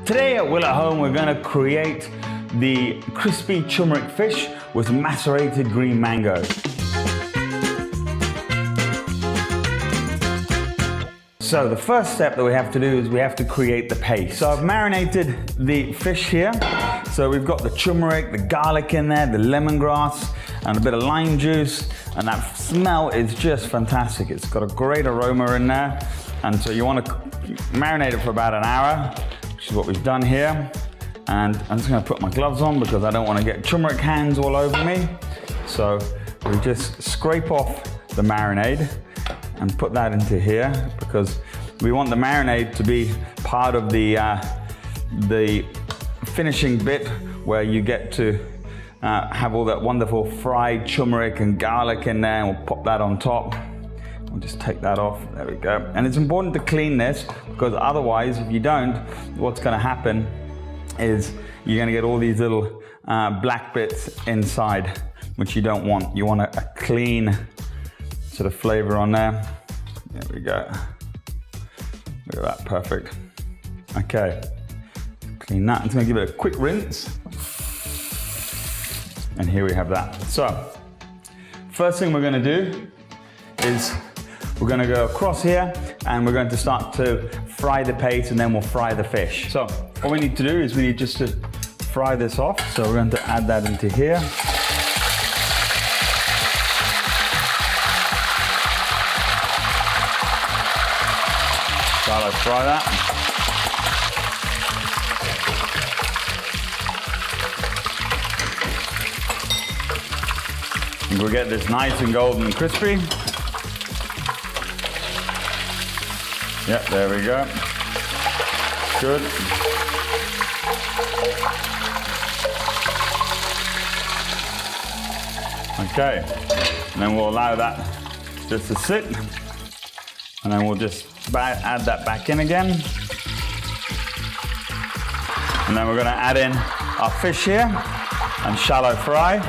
Today at Wil at Home, we're going to create the crispy turmeric fish with macerated green mango. So the first step that we have to do is we have to create the paste. So I've marinated the fish here. So we've got the turmeric, the garlic in there, the lemongrass, and a bit of lime juice. And that smell is just fantastic. It's got a great aroma in there. And so you want to marinate it for about an hour, which is what we've done here. And I'm just going to put my gloves on because I don't want to get turmeric hands all over me. So we just scrape off the marinade and put that into here because we want the marinade to be part of the finishing bit where you get to have all that wonderful fried turmeric and garlic in there, and we'll pop that on top. We'll just take that off, there we go. And it's important to clean this because otherwise, if you don't, what's gonna happen is you're gonna get all these little black bits inside, which you don't want. You want a clean sort of flavor on there. There we go. Look at that, perfect. Okay, clean that. I'm just gonna give it a quick rinse. And here we have that. So, first thing we're gonna do is we're gonna go across here and we're going to start to fry the paste and then we'll fry the fish. So, what we need to do is we need just to fry this off. So we're going to add that into here. I'll fry that. And we'll get this nice and golden and crispy. Yep, there we go. Good. Okay, and then we'll allow that just to sit. And then we'll just add that back in again. And then we're gonna add in our fish here and shallow fry.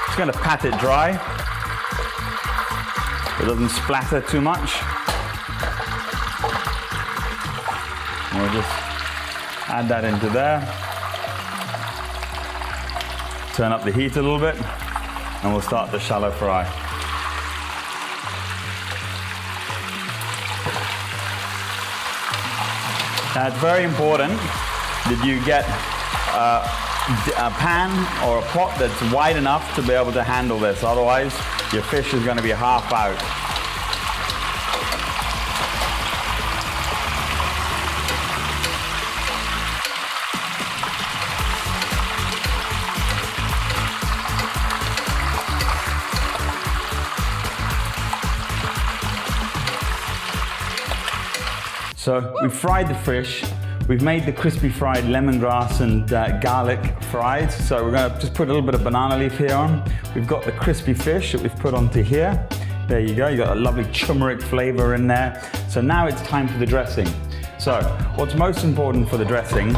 Just gonna pat it dry so it doesn't splatter too much. And we'll just add that into there. Turn up the heat a little bit and we'll start the shallow fry. Now it's very important that you get a pan or a pot that's wide enough to be able to handle this. Otherwise, your fish is going to be half out. So we've fried the fish, we've made the crispy fried lemongrass and garlic fries. So we're gonna just put a little bit of banana leaf here on. We've got the crispy fish that we've put onto here. There you go, you got a lovely turmeric flavor in there. So now it's time for the dressing. So what's most important for the dressing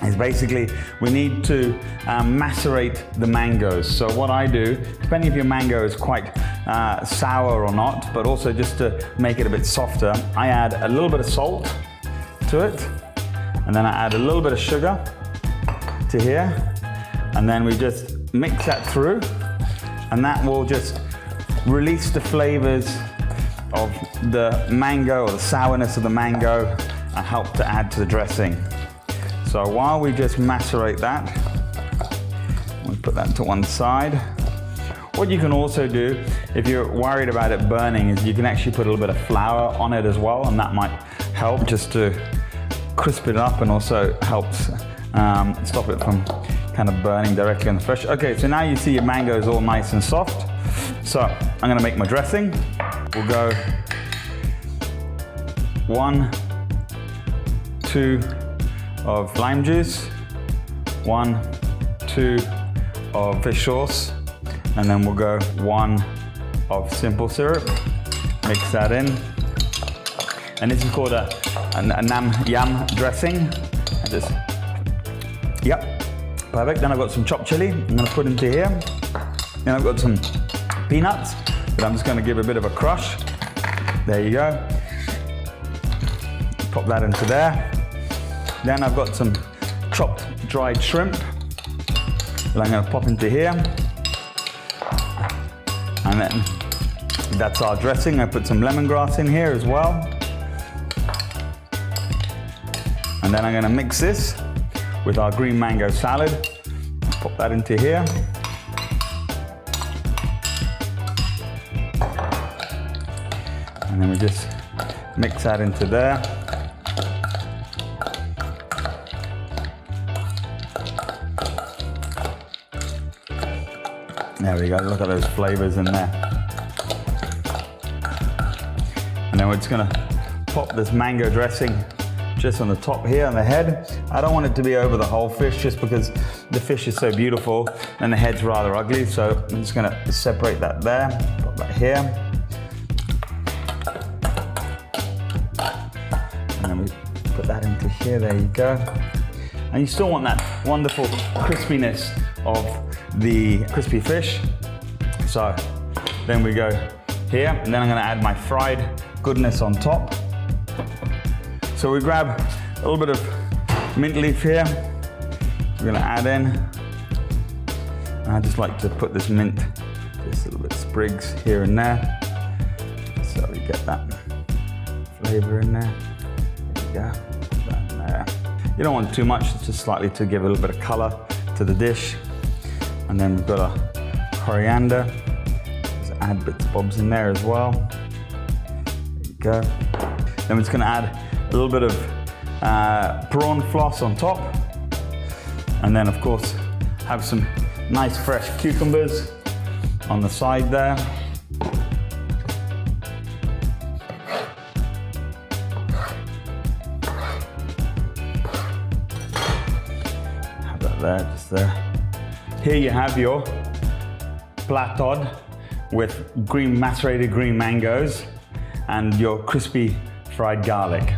is basically we need to macerate the mangoes. So what I do, depending if your mango is quite sour or not, but also just to make it a bit softer, I add a little bit of salt to it, and then I add a little bit of sugar to here, and then we just mix that through, and that will just release the flavors of the mango or the sourness of the mango and help to add to the dressing. So while we just macerate that, we'll put that to one side. What you can also do, if you're worried about it burning, is you can actually put a little bit of flour on it as well, and that might help just to crisp it up and also helps stop it from kind of burning directly on the fish. Okay, so now you see your mango is all nice and soft. So I'm gonna make my dressing. We'll go 1, 2 of lime juice, 1, 2 of fish sauce, and then we'll go 1 of simple syrup. Mix that in. And this is called a nam yam dressing. Yep, perfect. Then I've got some chopped chili I'm gonna put into here. Then I've got some peanuts that I'm just gonna give a bit of a crush. There you go. Pop that into there. Then I've got some chopped dried shrimp that I'm going to pop into here. And then that's our dressing. I put some lemongrass in here as well. And then I'm going to mix this with our green mango salad. Pop that into here. And then we just mix that into there. There we go, look at those flavors in there. And then we're just gonna pop this mango dressing just on the top here on the head. I don't want it to be over the whole fish just because the fish is so beautiful and the head's rather ugly. So I'm just gonna separate that there, pop that here. And then we put that into here, there you go. And you still want that wonderful crispiness of the crispy fish. So then we go here, and then I'm gonna add my fried goodness on top. So we grab a little bit of mint leaf here. We're gonna add in. And I just like to put this mint, just a little bit of sprigs here and there. So we get that flavor in there. There you go, put that in there. You don't want too much, just slightly to give a little bit of color to the dish. And then we've got our coriander. Just add bits and bobs in there as well. There you go. Then we're just gonna add a little bit of prawn floss on top. And then of course, have some nice fresh cucumbers on the side there. Have that there, just there. Here you have your platod with macerated green mangoes and your crispy fried garlic.